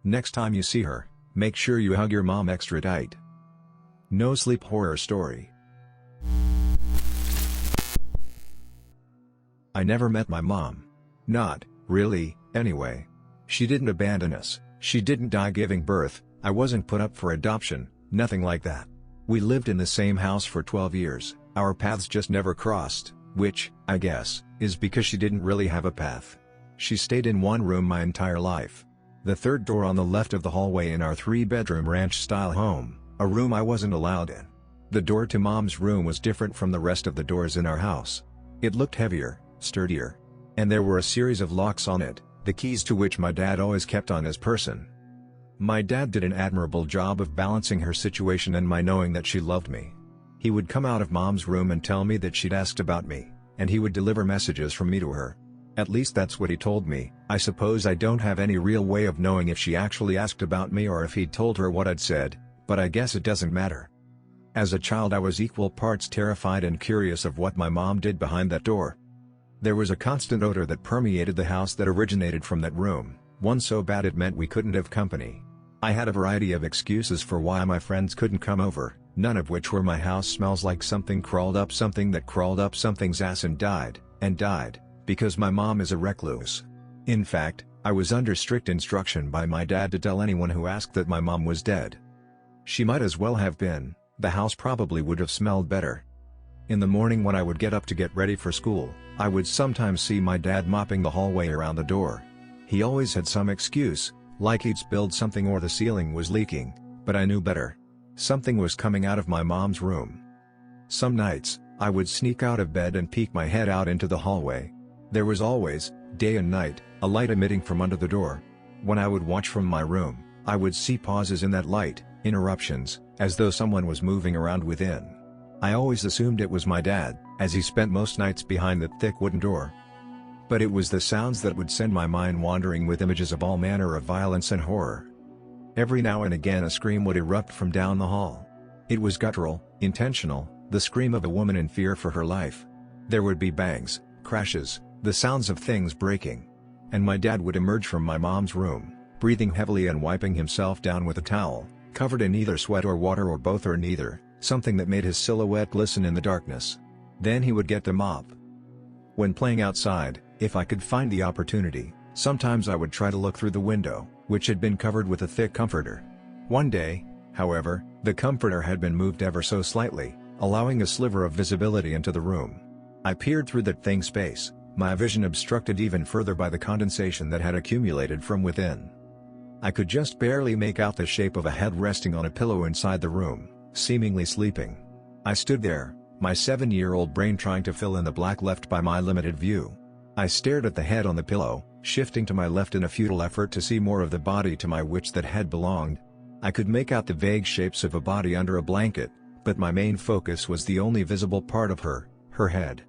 Next time you see her, make sure you hug your mom extra tight. No Sleep horror story. I never met my mom. Not really, anyway. She didn't abandon us, she didn't die giving birth, I wasn't put up for adoption, nothing like that. We lived in the same house for 12 years, our paths just never crossed, which, I guess, is because she didn't really have a path. She stayed in one room my entire life. The third door on the left of the hallway in our 3-bedroom ranch-style home, a room I wasn't allowed in. The door to Mom's room was different from the rest of the doors in our house. It looked heavier, sturdier. And there were a series of locks on it, the keys to which my dad always kept on his person. My dad did an admirable job of balancing her situation and my knowing that she loved me. He would come out of Mom's room and tell me that she'd asked about me, and he would deliver messages from me to her. At least that's what he told me. I suppose I don't have any real way of knowing if she actually asked about me or if he'd told her what I'd said, but I guess it doesn't matter. As a child I was equal parts terrified and curious of what my mom did behind that door. There was a constant odor that permeated the house that originated from that room, one so bad it meant we couldn't have company. I had a variety of excuses for why my friends couldn't come over, none of which were my house smells like something crawled up something that crawled up something's ass and died, because my mom is a recluse. In fact, I was under strict instruction by my dad to tell anyone who asked that my mom was dead. She might as well have been, the house probably would have smelled better. In the morning when I would get up to get ready for school, I would sometimes see my dad mopping the hallway around the door. He always had some excuse, like he'd spilled something or the ceiling was leaking, but I knew better. Something was coming out of my mom's room. Some nights, I would sneak out of bed and peek my head out into the hallway. There was always, day and night, a light emitting from under the door. When I would watch from my room, I would see pauses in that light, interruptions, as though someone was moving around within. I always assumed it was my dad, as he spent most nights behind that thick wooden door. But it was the sounds that would send my mind wandering with images of all manner of violence and horror. Every now and again a scream would erupt from down the hall. It was guttural, intentional, the scream of a woman in fear for her life. There would be bangs, crashes, the sounds of things breaking. And my dad would emerge from my mom's room, breathing heavily and wiping himself down with a towel, covered in either sweat or water or both or neither, something that made his silhouette glisten in the darkness. Then he would get the mop. When playing outside, if I could find the opportunity, sometimes I would try to look through the window, which had been covered with a thick comforter. One day, however, the comforter had been moved ever so slightly, allowing a sliver of visibility into the room. I peered through that thing space, my vision obstructed even further by the condensation that had accumulated from within. I could just barely make out the shape of a head resting on a pillow inside the room, seemingly sleeping. I stood there, my 7-year-old brain trying to fill in the black left by my limited view. I stared at the head on the pillow, shifting to my left in a futile effort to see more of the body to my which that head belonged. I could make out the vague shapes of a body under a blanket, but my main focus was the only visible part of her head.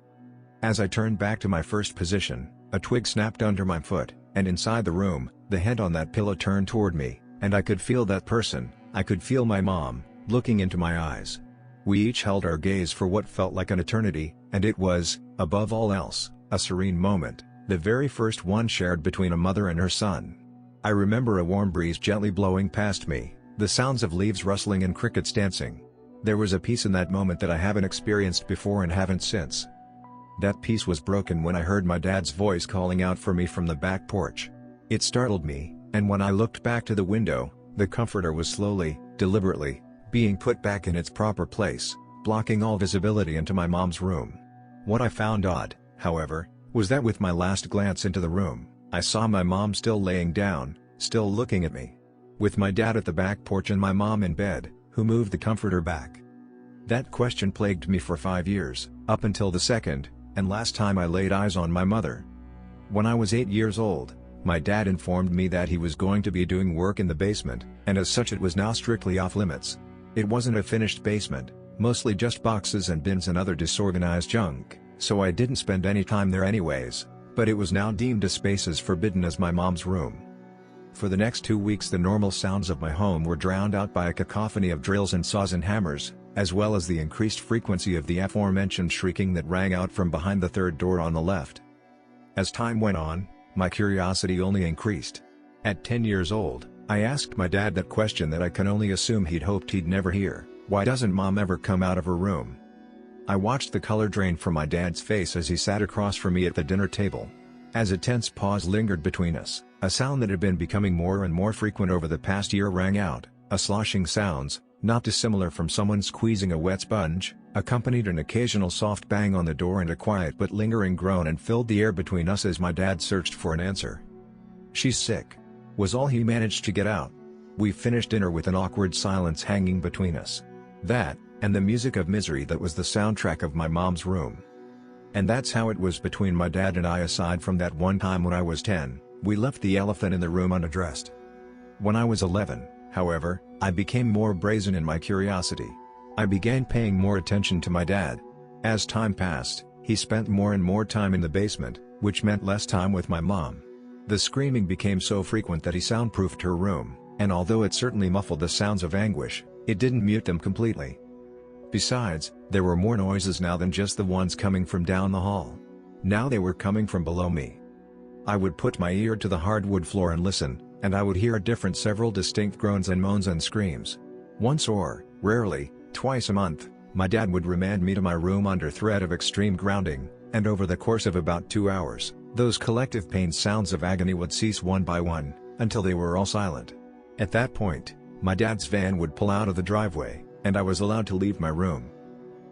As I turned back to my first position, a twig snapped under my foot, and inside the room, the head on that pillow turned toward me, and I could feel that person, I could feel my mom, looking into my eyes. We each held our gaze for what felt like an eternity, and it was, above all else, a serene moment, the very first one shared between a mother and her son. I remember a warm breeze gently blowing past me, the sounds of leaves rustling and crickets dancing. There was a peace in that moment that I haven't experienced before and haven't since. That peace was broken when I heard my dad's voice calling out for me from the back porch. It startled me, and when I looked back to the window, the comforter was slowly, deliberately, being put back in its proper place, blocking all visibility into my mom's room. What I found odd, however, was that with my last glance into the room, I saw my mom still laying down, still looking at me. With my dad at the back porch and my mom in bed, who moved the comforter back? That question plagued me for 5 years, up until the second and last time I laid eyes on my mother. When I was 8 years old, my dad informed me that he was going to be doing work in the basement, and as such it was now strictly off limits. It wasn't a finished basement, mostly just boxes and bins and other disorganized junk, so I didn't spend any time there anyways, but it was now deemed a space as forbidden as my mom's room. For the next 2 weeks the normal sounds of my home were drowned out by a cacophony of drills and saws and hammers, as well as the increased frequency of the aforementioned shrieking that rang out from behind the third door on the left. As time went on, my curiosity only increased. At 10 years old, I asked my dad that question that I can only assume he'd hoped he'd never hear: why doesn't mom ever come out of her room? I watched the color drain from my dad's face as he sat across from me at the dinner table. As a tense pause lingered between us, a sound that had been becoming more and more frequent over the past year rang out, a sloshing sounds, not dissimilar from someone squeezing a wet sponge, accompanied an occasional soft bang on the door and a quiet but lingering groan, and filled the air between us as my dad searched for an answer. "She's sick," was all he managed to get out. We finished dinner with an awkward silence hanging between us. That, and the music of misery that was the soundtrack of my mom's room. And that's how it was between my dad and I. Aside from that one time when I was 10, we left the elephant in the room unaddressed. When I was 11, however, I became more brazen in my curiosity. I began paying more attention to my dad. As time passed, he spent more and more time in the basement, which meant less time with my mom. The screaming became so frequent that he soundproofed her room, and although it certainly muffled the sounds of anguish, it didn't mute them completely. Besides, there were more noises now than just the ones coming from down the hall. Now they were coming from below me. I would put my ear to the hardwood floor and listen, and I would hear several distinct groans and moans and screams. Once, or, rarely, twice a month, my dad would remand me to my room under threat of extreme grounding, and over the course of about 2 hours, those collective pain sounds of agony would cease one by one, until they were all silent. At that point, my dad's van would pull out of the driveway, and I was allowed to leave my room.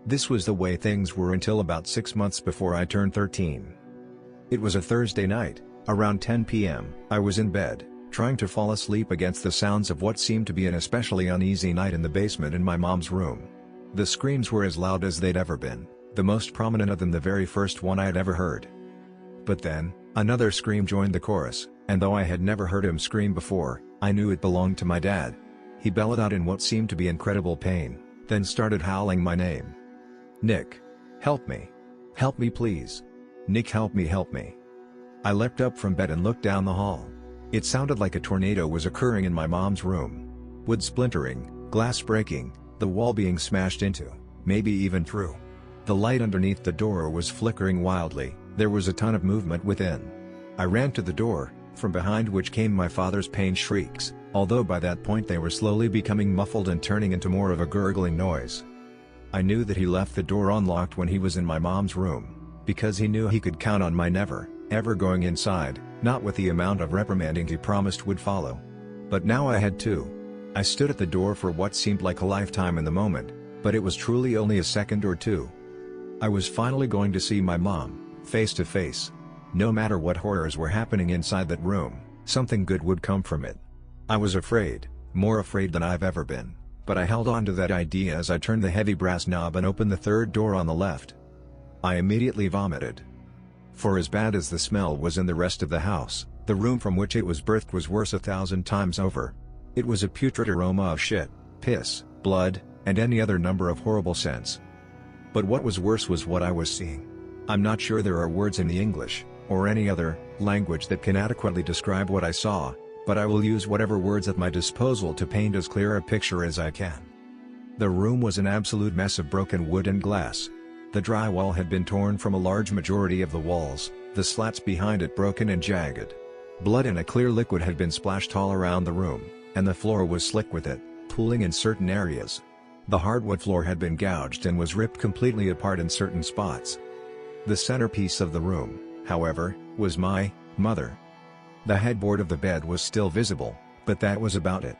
This was the way things were until about 6 months before I turned 13. It was a Thursday night, around 10 p.m. I was in bed, trying to fall asleep against the sounds of what seemed to be an especially uneasy night in the basement in my mom's room. The screams were as loud as they'd ever been, the most prominent of them the very first one I had ever heard. But then, another scream joined the chorus, and though I had never heard him scream before, I knew it belonged to my dad. He bellowed out in what seemed to be incredible pain, then started howling my name. "Nick. Help me. Help me please. Nick, help me, help me." I leapt up from bed and looked down the hall. It sounded like a tornado was occurring in my mom's room. Wood splintering, glass breaking, the wall being smashed into, maybe even through. The light underneath the door was flickering wildly, there was a ton of movement within. I ran to the door, from behind which came my father's pained shrieks, although by that point they were slowly becoming muffled and turning into more of a gurgling noise. I knew that he left the door unlocked when he was in my mom's room, because he knew he could count on my never, ever going inside, not with the amount of reprimanding he promised would follow. But now I had to. I stood at the door for what seemed like a lifetime in the moment, but it was truly only a second or two. I was finally going to see my mom, face to face. No matter what horrors were happening inside that room, something good would come from it. I was afraid, more afraid than I've ever been, but I held on to that idea as I turned the heavy brass knob and opened the third door on the left. I immediately vomited. For as bad as the smell was in the rest of the house, the room from which it was birthed was worse 1,000 times over. It was a putrid aroma of shit, piss, blood, and any other number of horrible scents. But what was worse was what I was seeing. I'm not sure there are words in the English, or any other, language that can adequately describe what I saw, but I will use whatever words at my disposal to paint as clear a picture as I can. The room was an absolute mess of broken wood and glass. The drywall had been torn from a large majority of the walls, the slats behind it broken and jagged. Blood in a clear liquid had been splashed all around the room, and the floor was slick with it, pooling in certain areas. The hardwood floor had been gouged and was ripped completely apart in certain spots. The centerpiece of the room, however, was my mother. The headboard of the bed was still visible, but that was about it.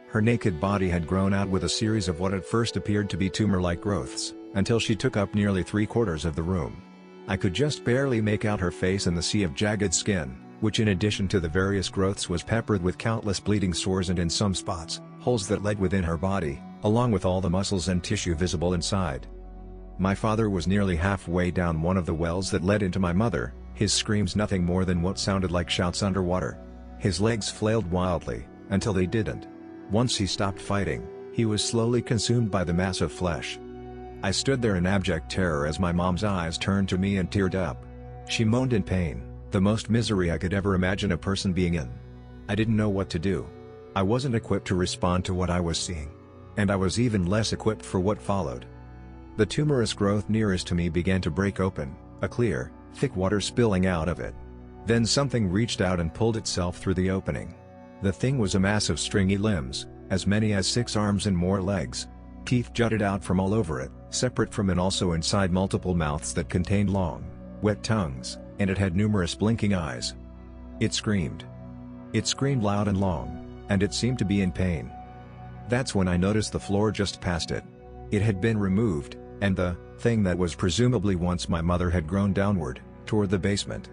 Her naked body had grown out with a series of what at first appeared to be tumor-like growths, until she took up nearly 3/4 of the room. I could just barely make out her face in the sea of jagged skin, which in addition to the various growths was peppered with countless bleeding sores and in some spots, holes that led within her body, along with all the muscles and tissue visible inside. My father was nearly halfway down one of the wells that led into my mother, his screams nothing more than what sounded like shouts underwater. His legs flailed wildly, until they didn't. Once he stopped fighting, he was slowly consumed by the mass of flesh. I stood there in abject terror as my mom's eyes turned to me and teared up. She moaned in pain, the most misery I could ever imagine a person being in. I didn't know what to do. I wasn't equipped to respond to what I was seeing. And I was even less equipped for what followed. The tumorous growth nearest to me began to break open, a clear, thick water spilling out of it. Then something reached out and pulled itself through the opening. The thing was a mass of stringy limbs, as many as 6 arms and more legs. Teeth jutted out from all over it, separate from and also inside multiple mouths that contained long, wet tongues, and it had numerous blinking eyes. It screamed. It screamed loud and long, and it seemed to be in pain. That's when I noticed the floor just past it. It had been removed, and the thing that was presumably once my mother had grown downward, toward the basement.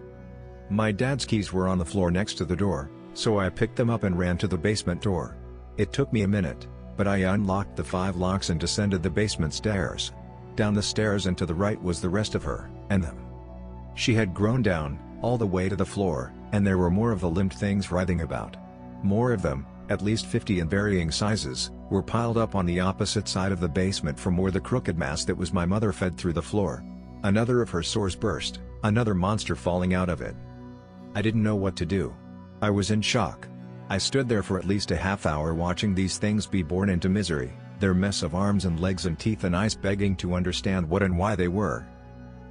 My dad's keys were on the floor next to the door, so I picked them up and ran to the basement door. It took me a minute, but I unlocked the 5 locks and descended the basement stairs. Down the stairs and to the right was the rest of her, and them. She had grown down, all the way to the floor, and there were more of the limbed things writhing about. More of them, at least 50 in varying sizes, were piled up on the opposite side of the basement from where the crooked mass that was my mother fed through the floor. Another of her sores burst, another monster falling out of it. I didn't know what to do. I was in shock. I stood there for at least a half hour watching these things be born into misery, their mess of arms and legs and teeth and eyes begging to understand what and why they were.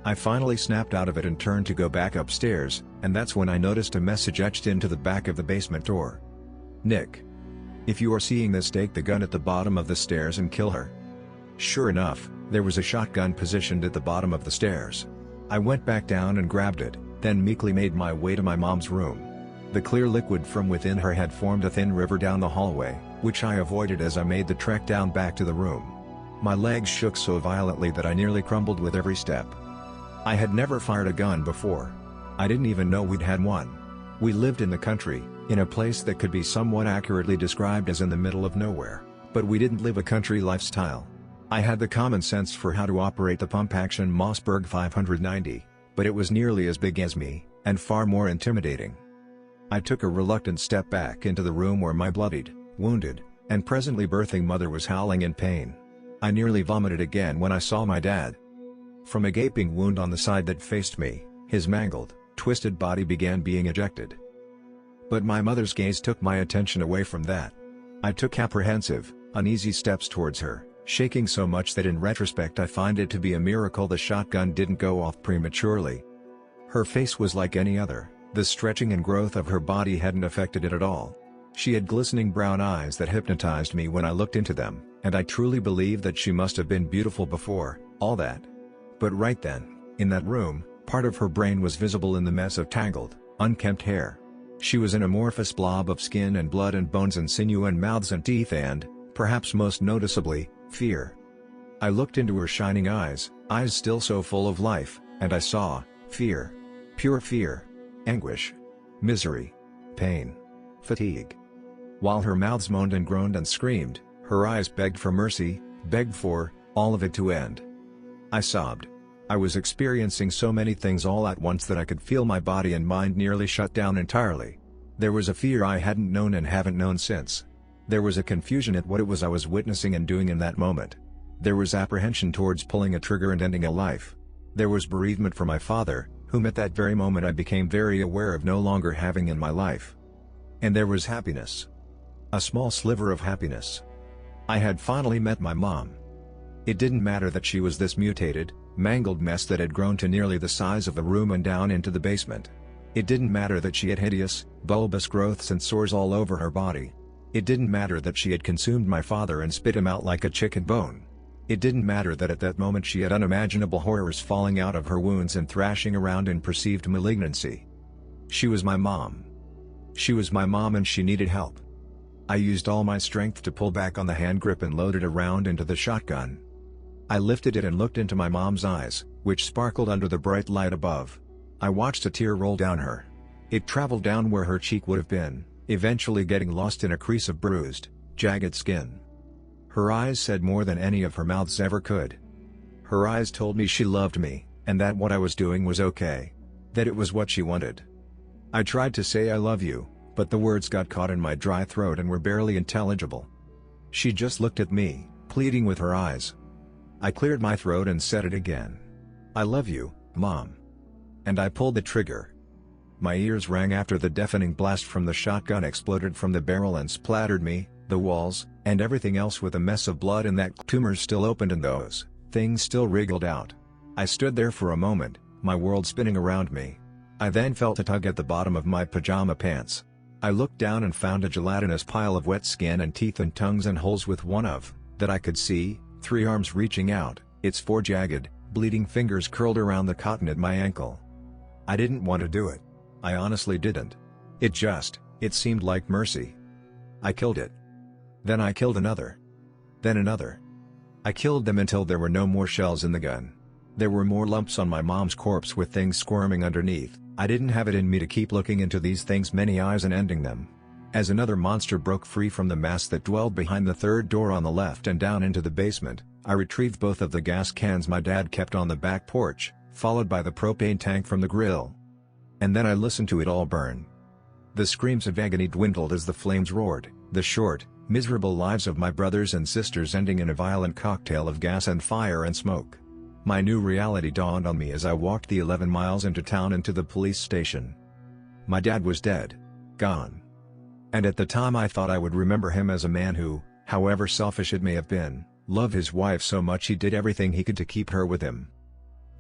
I finally snapped out of it and turned to go back upstairs, and that's when I noticed a message etched into the back of the basement door. Nick. If you are seeing this, take the gun at the bottom of the stairs and kill her. Sure enough, there was a shotgun positioned at the bottom of the stairs. I went back down and grabbed it, then meekly made my way to my mom's room. The clear liquid from within her had formed a thin river down the hallway, which I avoided as I made the trek down back to the room. My legs shook so violently that I nearly crumbled with every step. I had never fired a gun before. I didn't even know we'd had one. We lived in the country, in a place that could be somewhat accurately described as in the middle of nowhere, but we didn't live a country lifestyle. I had the common sense for how to operate the pump-action Mossberg 590, but it was nearly as big as me, and far more intimidating. I took a reluctant step back into the room where my bloodied, wounded, and presently birthing mother was howling in pain. I nearly vomited again when I saw my dad. From a gaping wound on the side that faced me, his mangled, twisted body began being ejected. But my mother's gaze took my attention away from that. I took apprehensive, uneasy steps towards her, shaking so much that in retrospect I find it to be a miracle the shotgun didn't go off prematurely. Her face was like any other. The stretching and growth of her body hadn't affected it at all. She had glistening brown eyes that hypnotized me when I looked into them, and I truly believe that she must have been beautiful before all that. But right then, in that room, part of her brain was visible in the mess of tangled, unkempt hair. She was an amorphous blob of skin and blood and bones and sinew and mouths and teeth and, perhaps most noticeably, fear. I looked into her shining eyes still so full of life, and I saw fear. Pure fear. Anguish. Misery. Pain. Fatigue. While her mouths moaned and groaned and screamed, her eyes begged for mercy, begged for all of it to end. I sobbed. I was experiencing so many things all at once that I could feel my body and mind nearly shut down entirely. There was a fear I hadn't known and haven't known since. There was a confusion at what it was I was witnessing and doing in that moment. There was apprehension towards pulling a trigger and ending a life. There was bereavement for my father, whom at that very moment I became very aware of no longer having in my life. And there was happiness. A small sliver of happiness. I had finally met my mom. It didn't matter that she was this mutated, mangled mess that had grown to nearly the size of the room and down into the basement. It didn't matter that she had hideous, bulbous growths and sores all over her body. It didn't matter that she had consumed my father and spit him out like a chicken bone. It didn't matter that at that moment she had unimaginable horrors falling out of her wounds and thrashing around in perceived malignancy. She was my mom. She was my mom and she needed help. I used all my strength to pull back on the hand grip and load it around into the shotgun. I lifted it and looked into my mom's eyes, which sparkled under the bright light above. I watched a tear roll down her. It traveled down where her cheek would have been, eventually getting lost in a crease of bruised, jagged skin. Her eyes said more than any of her mouths ever could. Her eyes told me she loved me, and that what I was doing was okay. That it was what she wanted. I tried to say I love you, but the words got caught in my dry throat and were barely intelligible. She just looked at me, pleading with her eyes. I cleared my throat and said it again. I love you, Mom. And I pulled the trigger. My ears rang after the deafening blast from the shotgun exploded from the barrel and splattered me, the walls, and everything else with a mess of blood and that tumors still opened and those things still wriggled out. I stood there for a moment, my world spinning around me. I then felt a tug at the bottom of my pajama pants. I looked down and found a gelatinous pile of wet skin and teeth and tongues and holes with one of, that I could see, 3 arms reaching out, its 4 jagged, bleeding fingers curled around the cotton at my ankle. I didn't want to do it. I honestly didn't. It seemed like mercy. I killed it. Then I killed another. Then another. I killed them until there were no more shells in the gun. There were more lumps on my mom's corpse with things squirming underneath. I didn't have it in me to keep looking into these things' many eyes and ending them. As another monster broke free from the mass that dwelled behind the third door on the left and down into the basement, I retrieved both of the gas cans my dad kept on the back porch, followed by the propane tank from the grill. And then I listened to it all burn. The screams of agony dwindled as the flames roared, the short, miserable lives of my brothers and sisters ending in a violent cocktail of gas and fire and smoke. My new reality dawned on me as I walked the 11 miles into town and to the police station. My dad was dead. Gone. And at the time I thought I would remember him as a man who, however selfish it may have been, loved his wife so much he did everything he could to keep her with him.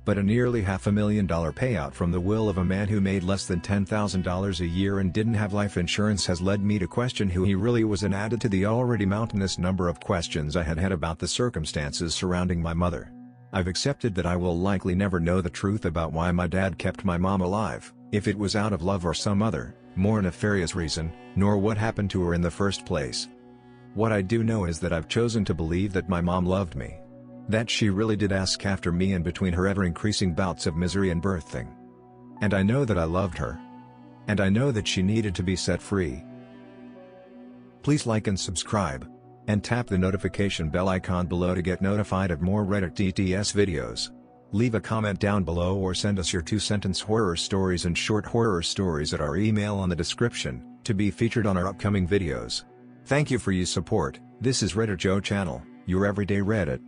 But a nearly $500,000 payout from the will of a man who made less than $10,000 a year and didn't have life insurance has led me to question who he really was and added to the already mountainous number of questions I had had about the circumstances surrounding my mother. I've accepted that I will likely never know the truth about why my dad kept my mom alive, if it was out of love or some other, more nefarious reason, nor what happened to her in the first place. What I do know is that I've chosen to believe that my mom loved me. That she really did ask after me in between her ever-increasing bouts of misery and birthing. And I know that I loved her. And I know that she needed to be set free. Please like and subscribe. And tap the notification bell icon below to get notified of more Reddit DTS videos. Leave a comment down below or send us your 2-sentence horror stories and short horror stories at our email on the description, to be featured on our upcoming videos. Thank you for your support. This is RedditJoe channel, your everyday Reddit.